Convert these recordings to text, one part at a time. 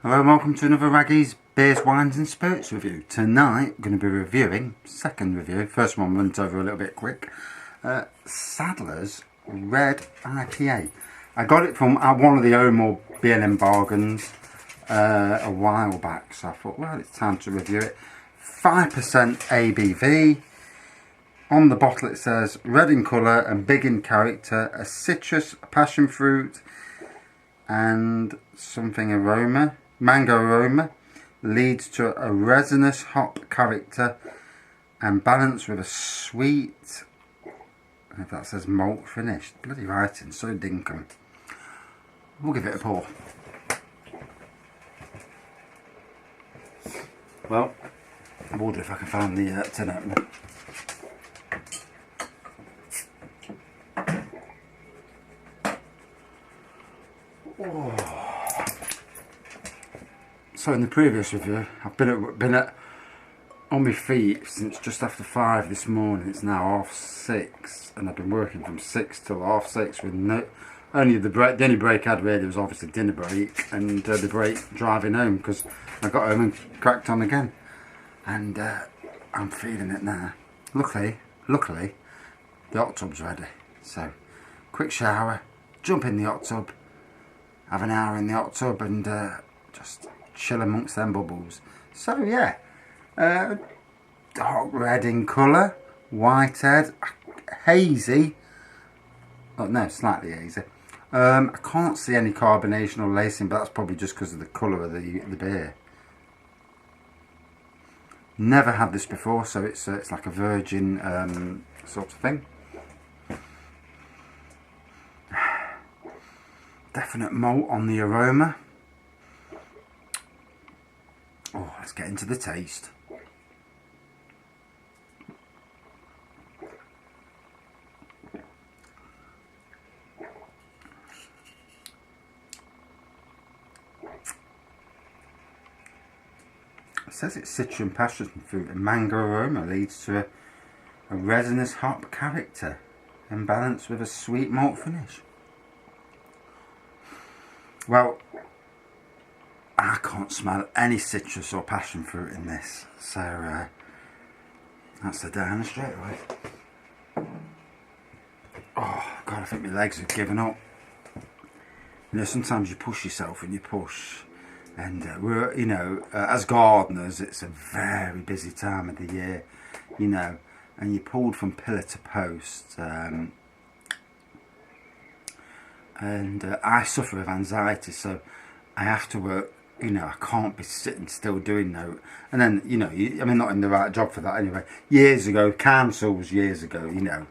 Hello and welcome to another Raggy's Beers, Wines and Spirits review. Tonight I'm going to be reviewing, second review, first one went over a little bit quick, Sadlers Red IPA. I got it from one of the Omar B&M bargains a while back, so I thought, well, it's time to review it. 5% ABV. On the bottle it says red in colour and big in character, a citrus, a passion fruit and something aroma, mango aroma, leads to a resinous hop character and balance with a sweet, I don't know if that says malt finish, bloody writing, so dinkum. We'll give it a pour. Well, I wonder if I can find the tin opener. Oh. So in the previous review, I've been on my feet since just after 5 this morning. It's now 6:30, and I've been working from 6 till 6:30 with the only break I had really was obviously dinner break and the break driving home, because I got home and cracked on again, and I'm feeling it now. Luckily the hot tub's ready, so quick shower, jump in the hot tub, have an hour in the hot tub and just chill amongst them bubbles. So yeah, dark red in colour, white head, hazy, oh no, slightly hazy. I can't see any carbonation or lacing, but that's probably just because of the colour of the beer. Never had this before, so it's like a virgin sort of thing. Definite malt on the aroma. Oh, let's get into the taste. It says it's citrus and passion fruit and mango aroma leads to a resinous hop character and balanced with a sweet malt finish. Well, I can't smell any citrus or passion fruit in this, so that's a downer straight away. Oh God, I think my legs have given up. You know, sometimes you push yourself and you push, and we're, you know, as gardeners, it's a very busy time of the year, you know, and you're pulled from pillar to post. And I suffer with anxiety, so I have to work, you know, I can't be sitting still doing no. And then, you know, I mean, not in the right job for that anyway. Years ago, councils years ago, you know,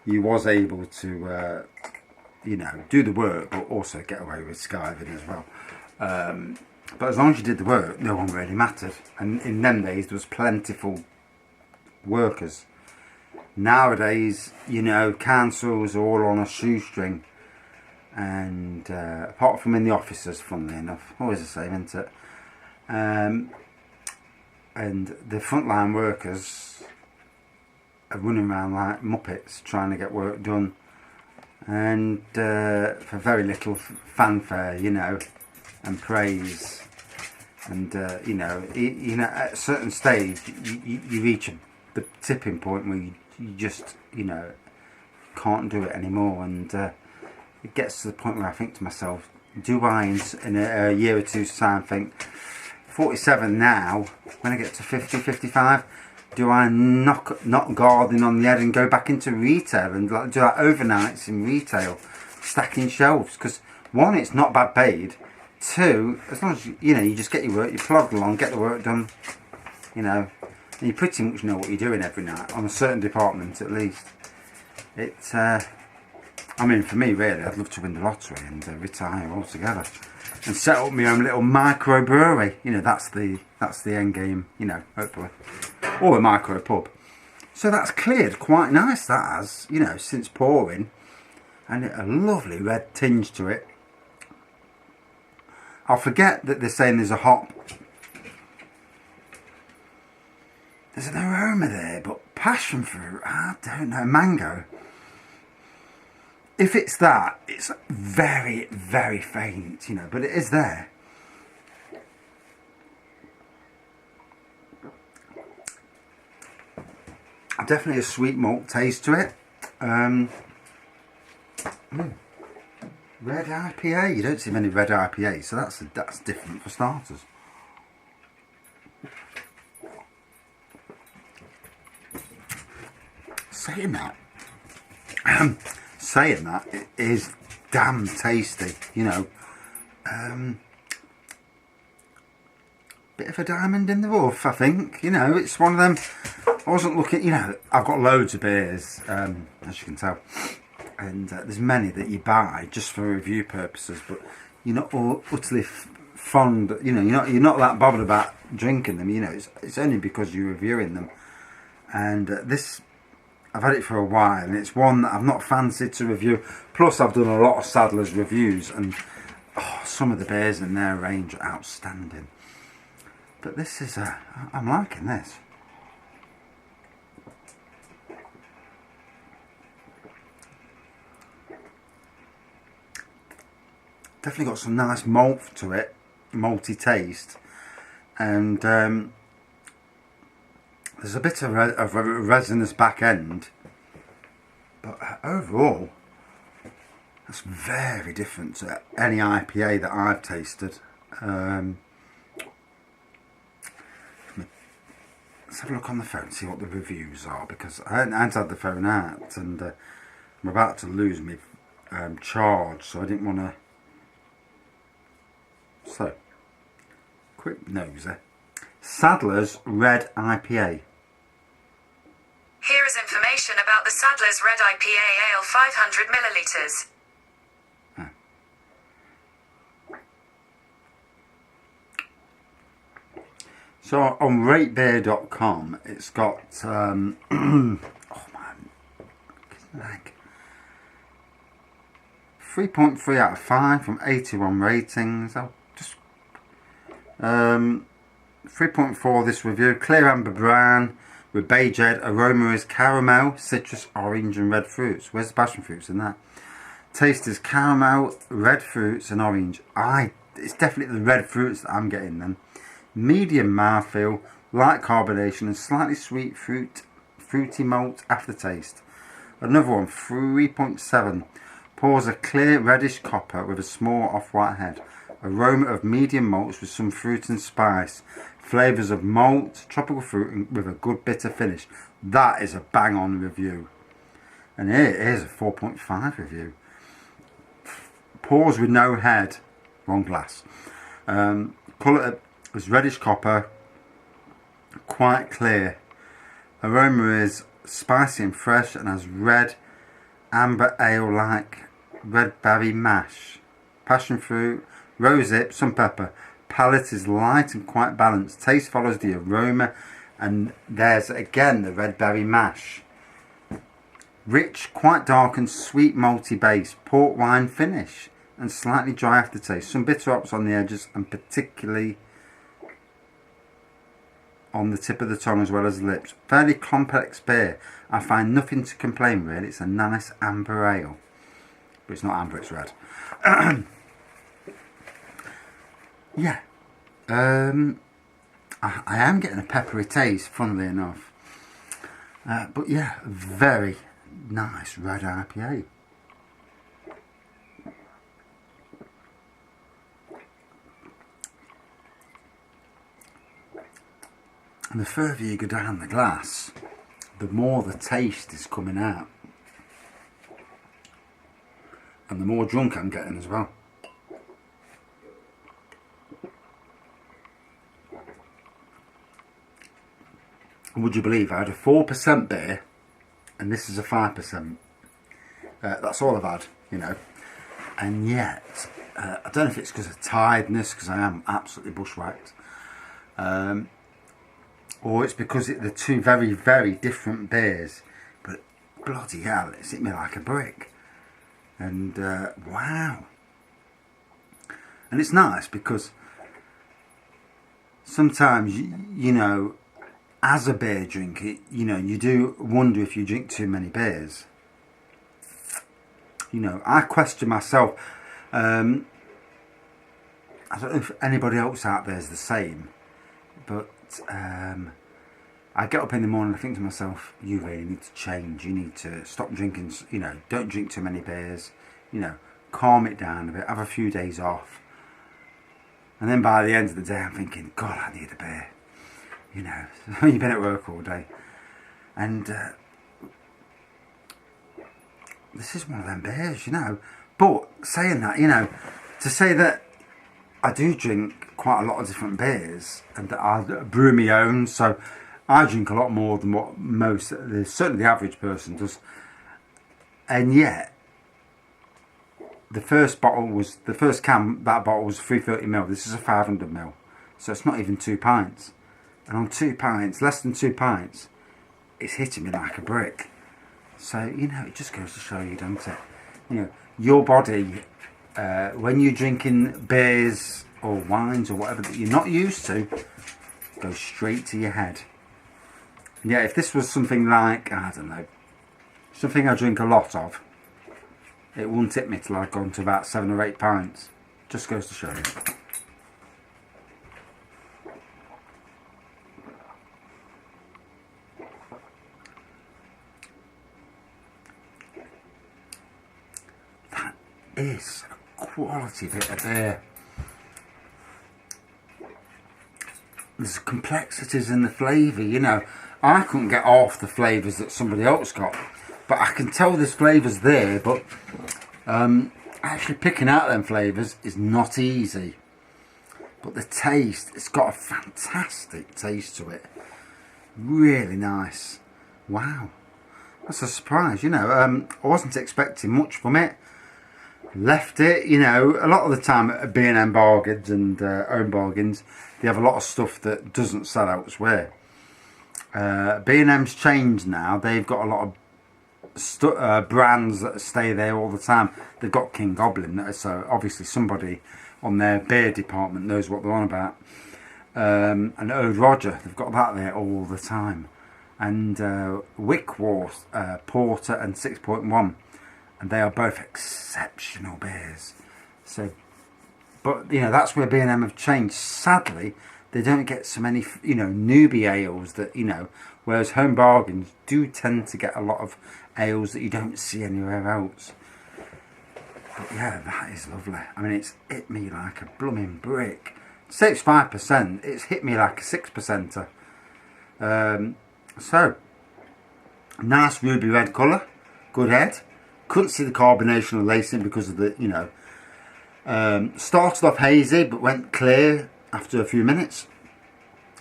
you was able to, you know, do the work, but also get away with skiving as well. But as long as you did the work, no one really mattered. And in them days, there was plentiful workers. Nowadays, you know, councils are all on a shoestring. And apart from in the offices, funnily enough, always the same, isn't it? And the frontline workers are running around like muppets trying to get work done, and for very little fanfare, you know, and praise. And you know, at a certain stage, you reach the tipping point where you just, you know, can't do it anymore, and it gets to the point where I think to myself, do I in a year or two's time think, 47 now, when I get to 50, 55, do I knock gardening on the head and go back into retail and like, do like overnights in retail, stacking shelves? Because one, it's not bad paid. Two, as long as you know, you just get your work, you plod along, get the work done, you know, and you pretty much know what you're doing every night, on a certain department at least. It's I mean, for me, really, I'd love to win the lottery and retire altogether and set up my own little microbrewery. You know, that's the end game. You know, hopefully, or a micro pub. So that's cleared quite nice. That has, you know, since pouring, and a lovely red tinge to it. I'll forget that they're saying there's a hop. There's an aroma there, but passion fruit, I don't know, mango. If it's that, it's very, very faint, you know, but it is there. Definitely a sweet malt taste to it. Red IPA. You don't see many red IPAs, so that's different for starters. Saying that, it is damn tasty. You know, bit of a diamond in the rough, I think. You know, it's one of them. I wasn't looking. You know, I've got loads of beers, as you can tell. And there's many that you buy just for review purposes, but you're not utterly fond. You know, you're not that bothered about drinking them. You know, it's only because you're reviewing them. And this, I've had it for a while, and it's one that I've not fancied to review. Plus, I've done a lot of Sadlers reviews, and some of the beers in their range are outstanding. But this is I'm liking this. Definitely got some nice malt to it, malty taste, and there's a bit of a resinous back end, but overall that's very different to any IPA that I've tasted. Let's have a look on the phone, see what the reviews are, because I hadn't had the phone out, and I'm about to lose my charge, so I didn't want to. So, quick nosy. Sadler's Red IPA. Here is information about the Sadler's Red IPA Ale 500 millilitres. So on ratebeer.com it's got oh man, like 3.3 out of 5 from 81 ratings. I'll just 3.4 this review. Clear amber brown with beige head. Aroma is caramel, citrus, orange and red fruits. Where's the passion fruits in that? Taste is caramel, red fruits and orange. It's definitely the red fruits that I'm getting then. Medium mouthfeel, light carbonation and slightly sweet fruity malt aftertaste. Another one, 3.7. Pours a clear reddish copper with a small off-white head. Aroma of medium malts with some fruit and spice. Flavours of malt, tropical fruit with a good bitter finish. That is a bang-on review. And here's a 4.5 review. Pours with no head. Wrong glass. Colour is reddish copper, quite clear. Aroma is spicy and fresh and has red amber ale like red berry mash, passion fruit, rosehip, some pepper. Palate is light and quite balanced. Taste follows the aroma, and there's again the red berry mash. Rich, quite dark and sweet malty base, port wine finish and slightly dry aftertaste. Some bitter hops on the edges and particularly on the tip of the tongue as well as the lips. Fairly complex beer. I find nothing to complain really. It's a nice amber ale. But it's not amber, it's red. Yeah. I am getting a peppery taste, funnily enough. But yeah, very nice red IPA. And the further you go down the glass, the more the taste is coming out. And the more drunk I'm getting as well. And would you believe I had a 4% beer and this is a 5%. That's all I've had, you know. And yet, I don't know if it's because of tiredness, because I am absolutely bushwhacked. Or it's because they're two very, very different beers. But bloody hell, it's hit me like a brick. And wow. And it's nice because sometimes, you know, as a beer drinker, you know, you do wonder if you drink too many beers. You know, I question myself. I don't know if anybody else out there is the same, but I get up in the morning and I think to myself, you really need to change. You need to stop drinking, you know, don't drink too many beers, you know, calm it down a bit, have a few days off. And then by the end of the day, I'm thinking, God, I need a beer. You know, you've been at work all day. And this is one of them beers, you know. But saying that, you know, to say that I do drink quite a lot of different beers and that I brew my own, so I drink a lot more than what most, certainly the average person does. And yet, the first can, that bottle was 330ml. This is a 500ml. So it's not even 2 pints. And on 2 pints, less than 2 pints, it's hitting me like a brick. So, you know, it just goes to show you, doesn't it? You know, your body, when you're drinking beers or wines or whatever that you're not used to, goes straight to your head. And yeah, if this was something like, I don't know, something I drink a lot of, it wouldn't hit me till I'd gone to about 7 or 8 pints. Just goes to show you. That is a quality bit of beer. There's complexities in the flavour, you know. I couldn't get off the flavours that somebody else got. But I can tell there's flavours there, but actually picking out them flavours is not easy. But the taste, it's got a fantastic taste to it. Really nice. Wow. That's a surprise, you know. I wasn't expecting much from it. Left it, you know, a lot of the time at B&M bargains and own bargains, they have a lot of stuff that doesn't sell elsewhere. B&M's changed now. They've got a lot of brands that stay there all the time. They've got King Goblin, so obviously somebody on their beer department knows what they're on about. And Old Roger, they've got that there all the time. And Wickworth, Porter and 6.1, and they are both exceptional beers. So, but you know, that's where B&M have changed. Sadly, they don't get so many, you know, newbie ales that, you know, whereas Home Bargains do tend to get a lot of ales that you don't see anywhere else. But yeah, that is lovely. I mean, it's hit me like a blooming brick. Say it's 5%, it's hit me like a 6%er. So, nice ruby red colour, good head. Couldn't see the carbonation or lacing because of the, you know, started off hazy but went clear after a few minutes.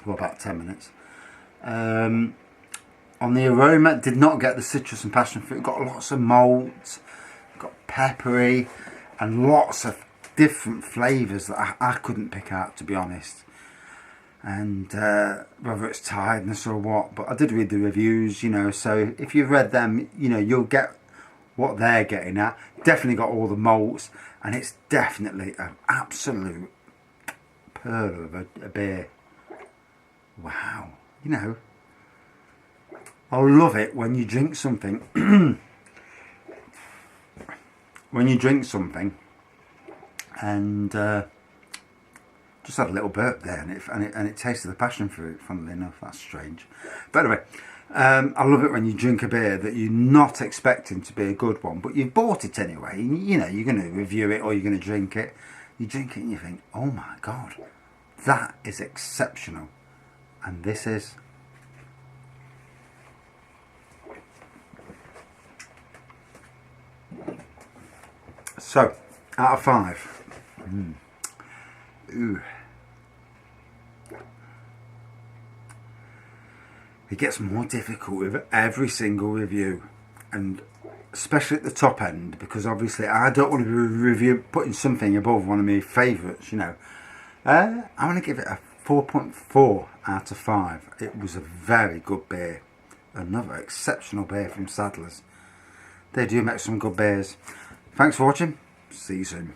Well, about 10 minutes. On the aroma, did not get the citrus and passion fruit. Got lots of malt, got peppery, and lots of different flavours that I couldn't pick out, to be honest. And whether it's tiredness or what, but I did read the reviews, you know, so if you've read them, you know, you'll get what they're getting at. Definitely got all the malts, and it's definitely an absolute pearl of a beer. Wow, you know, I love it when you drink something when you drink something and just had a little burp there, and it tasted the passion fruit, funnily enough. That's strange, but anyway, I love it when you drink a beer that you're not expecting to be a good one, but you've bought it anyway. You know, you're going to review it or you're going to drink it. You drink it and you think, oh my God, that is exceptional. And this is. So, out of 5. Ooh. It gets more difficult with every single review, and especially at the top end, because obviously I don't want to be putting something above one of my favourites, you know. I'm going to give it a 4.4 out of 5. It was a very good beer. Another exceptional beer from Sadlers. They do make some good beers. Thanks for watching. See you soon.